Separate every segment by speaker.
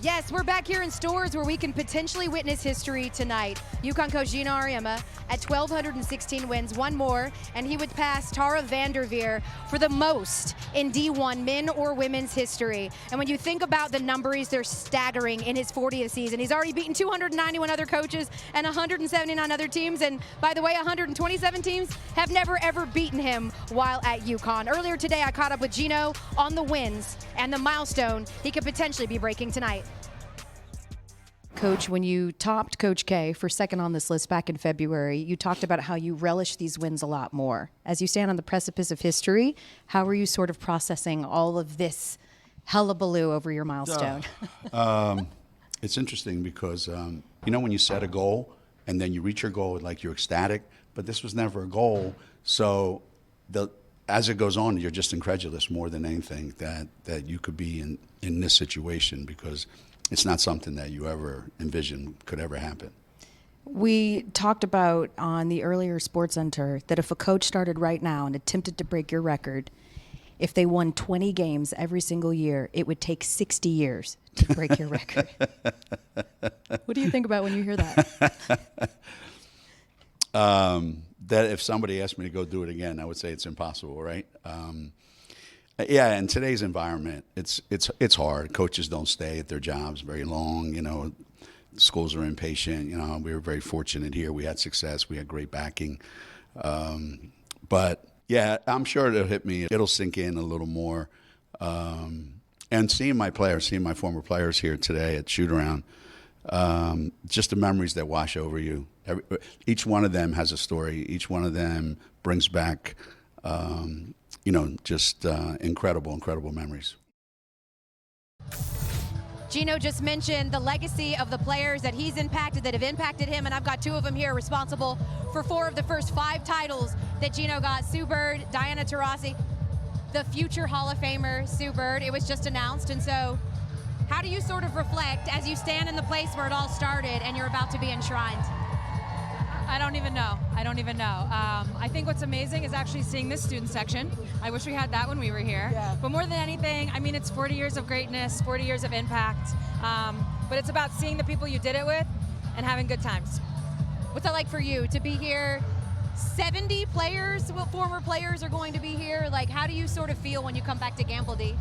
Speaker 1: Yes, we're back here in stores where we can potentially witness history tonight. UConn coach Geno Auriemma at 1,216 wins, one more, and he would pass Tara Vanderveer for the most in D1 men or women's history. And when you think about the numbers, they're staggering in his 40th season. He's already beaten 291 other coaches and 179 other teams. And by the way, 127 teams have never, ever beaten him while at UConn. Earlier today, I caught up with Geno on the wins and the milestone he could potentially be breaking tonight. Coach, when you topped Coach K for second on this list back in February, you talked about how you relish these wins a lot more. As you stand on the precipice of history, how are you sort of processing all of this hullabaloo over your milestone?
Speaker 2: It's interesting because, you know, when you set a goal and then you reach your goal, like you're ecstatic, but this was never a goal. So as it goes on, you're just incredulous more than anything that you could be in this situation, because it's not something that you ever envisioned could ever happen.
Speaker 1: We talked about on the earlier SportsCenter that if a coach started right now and attempted to break your record, if they won 20 games every single year, it would take 60 years to break your record. What do you think about when you hear that?
Speaker 2: That if somebody asked me to go do it again, I would say it's impossible, right? Yeah, in today's environment, it's hard. Coaches don't stay at their jobs very long. You know, schools are impatient. You know, we were very fortunate here. We had success. We had great backing. But yeah, I'm sure it'll hit me. It'll sink in a little more. And seeing my former players here today at shoot-around, just the memories that wash over you. Each one of them has a story. Each one of them brings back you know, just incredible memories.
Speaker 1: Geno just mentioned the legacy of the players that he's impacted, that have impacted him, and I've got two of them here responsible for 4 of the first 5 titles that Geno got. Bird Diana Taruasi, the future Hall of Famer Sue Bird. It was just announced, and so how do you sort of reflect as you stand in the place where it all started and you're about to be enshrined?
Speaker 3: I don't even know. I think what's amazing is actually seeing this student section. I wish we had that when we were here. Yeah. But more than anything, I mean, it's 40 years of greatness, 40 years of impact. But it's about seeing the people you did it with and having good times.
Speaker 1: What's that like for you to be here? 70 players, former players are going to be here. Like, how do you sort of feel when you come back to Gamble D?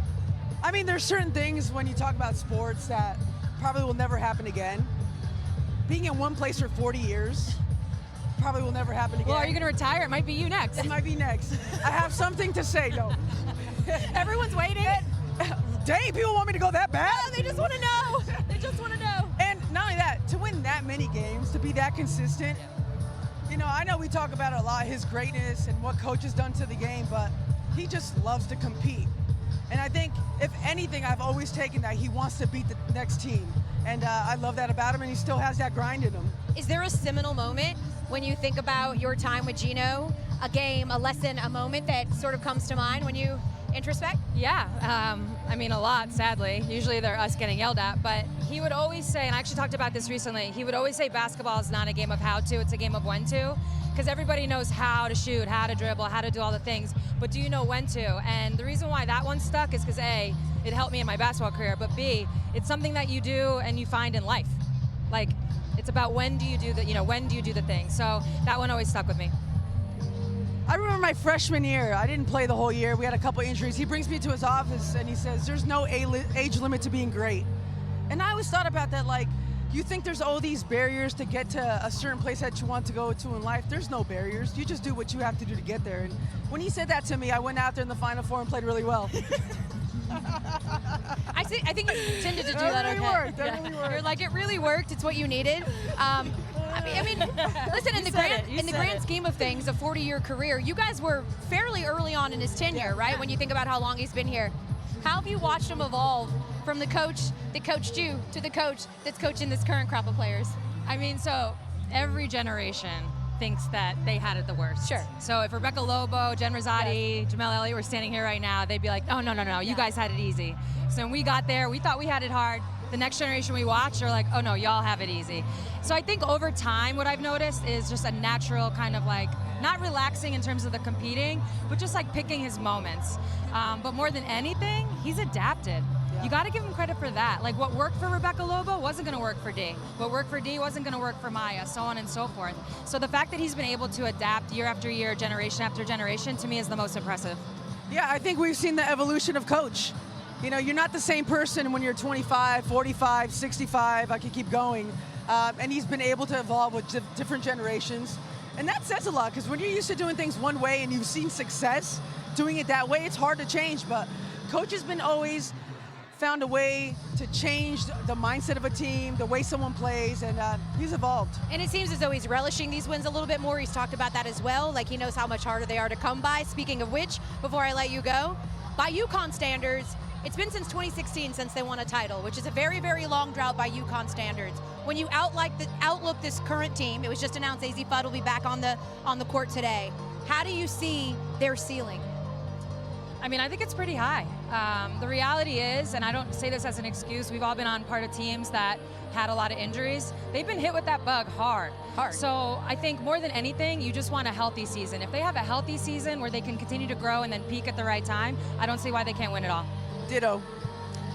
Speaker 4: I mean, there's certain things when you talk about sports that probably will never happen again. Being in one place for 40 years, probably will never happen again.
Speaker 3: Well, are you going to retire? It might be you next.
Speaker 4: It might be next. I have something to say, though.
Speaker 3: Everyone's waiting.
Speaker 4: Dang, people want me to go that bad?
Speaker 3: Yeah, they just want to know. They just want to know.
Speaker 4: And not only that, to win that many games, to be that consistent, you know, I know we talk about a lot, his greatness and what coach has done to the game, but he just loves to compete. And I think, if anything, I've always taken that he wants to beat the next team. And I love that about him, and he still has that grind in him.
Speaker 1: Is there a seminal moment when you think about your time with Geno, a game, a lesson, a moment that sort of comes to mind when you introspect?
Speaker 3: Yeah, I mean, a lot, sadly. Usually they're us getting yelled at, but he would always say, and I actually talked about this recently, he would always say basketball is not a game of how to, it's a game of when to, because everybody knows how to shoot, how to dribble, how to do all the things, but do you know when to? And the reason why that one stuck is because A, it helped me in my basketball career, but B, it's something that you do and you find in life. Like, it's about when do you do the, when do you do the thing? So that one always stuck with me.
Speaker 4: I remember my freshman year. I didn't play the whole year. We had a couple injuries. He brings me to his office and he says, there's no age limit to being great. And I always thought about that, like, you think there's all these barriers to get to a certain place that you want to go to in life. There's no barriers. You just do what you have to do to get there. And when he said that to me, I went out there in the Final Four and played really well.
Speaker 1: I think you intended to do that.
Speaker 4: Really
Speaker 1: okay.
Speaker 4: worked. That really worked.
Speaker 1: You're like, it really worked. It's what you needed. I mean, listen, in the grand scheme of things, a 40-year career, you guys were fairly early on in his tenure, right? When you think about how long he's been here. How have you watched him evolve from the coach that coached you to the coach that's coaching this current crop of players?
Speaker 3: I mean, so every generation thinks that they had it the worst.
Speaker 1: Sure.
Speaker 3: So if Rebecca Lobo, Jen Rosati,
Speaker 1: yes.
Speaker 3: Jamel Elliott were standing here right now, they'd be like, oh, no, you guys had it easy. So when we got there, we thought we had it hard. The next generation we watch are like, oh no, y'all have it easy. So I think over time, what I've noticed is just a natural kind of like, not relaxing in terms of the competing, but just like picking his moments. But more than anything, he's adapted. You got to give him credit for that. Like what worked for Rebecca Lobo wasn't going to work for Dee. What worked for Dee wasn't going to work for Maya, so on and so forth. So the fact that he's been able to adapt year after year, generation after generation, to me is the most impressive.
Speaker 4: Yeah, I think we've seen the evolution of coach. You know, you're not the same person when you're 25, 45, 65, I could keep going. And he's been able to evolve with different generations. And that says a lot, because when you're used to doing things one way and you've seen success doing it that way, it's hard to change. But coach has been always found a way to change the mindset of a team, the way someone plays, and he's evolved.
Speaker 1: And it seems as though he's relishing these wins a little bit more. He's talked about that as well. Like he knows how much harder they are to come by. Speaking of which, before I let you go, by UConn standards, it's been since 2016 since they won a title, which is a very, very long drought by UConn standards. When you outlook this current team, it was just announced AZ Fudd will be back on the court today. How do you see their ceiling?
Speaker 3: I mean, I think it's pretty high. The reality is, and I don't say this as an excuse, we've all been on part of teams that had a lot of injuries. They've been hit with that bug hard. So I think more than anything, you just want a healthy season. If they have a healthy season where they can continue to grow and then peak at the right time, I don't see why they can't win it all.
Speaker 4: Ditto.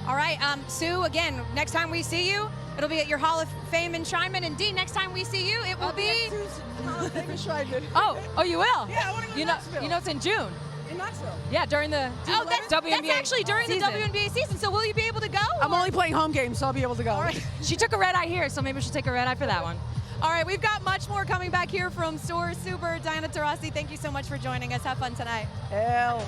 Speaker 1: All right, Sue, again, next time we see you, it'll be at your Hall of Fame enshrinement. And Dee, next time we see you, it will be...
Speaker 4: Hall of Fame enshrinement.
Speaker 3: Oh, you will?
Speaker 4: Yeah, I want to go to Knoxville.
Speaker 3: You know it's in June.
Speaker 4: In Knoxville.
Speaker 3: Yeah, during the WNBA
Speaker 1: that's actually during
Speaker 3: season.
Speaker 1: the WNBA season, so will you be able to go?
Speaker 4: I'm only playing home games, so I'll be able to go.
Speaker 1: All right.
Speaker 3: She took a red eye here, so maybe she'll take a red eye for that one.
Speaker 1: All right, we've got much more coming back here from Bird Diana Taruasi. Thank you so much for joining us. Have fun tonight.
Speaker 4: Hell.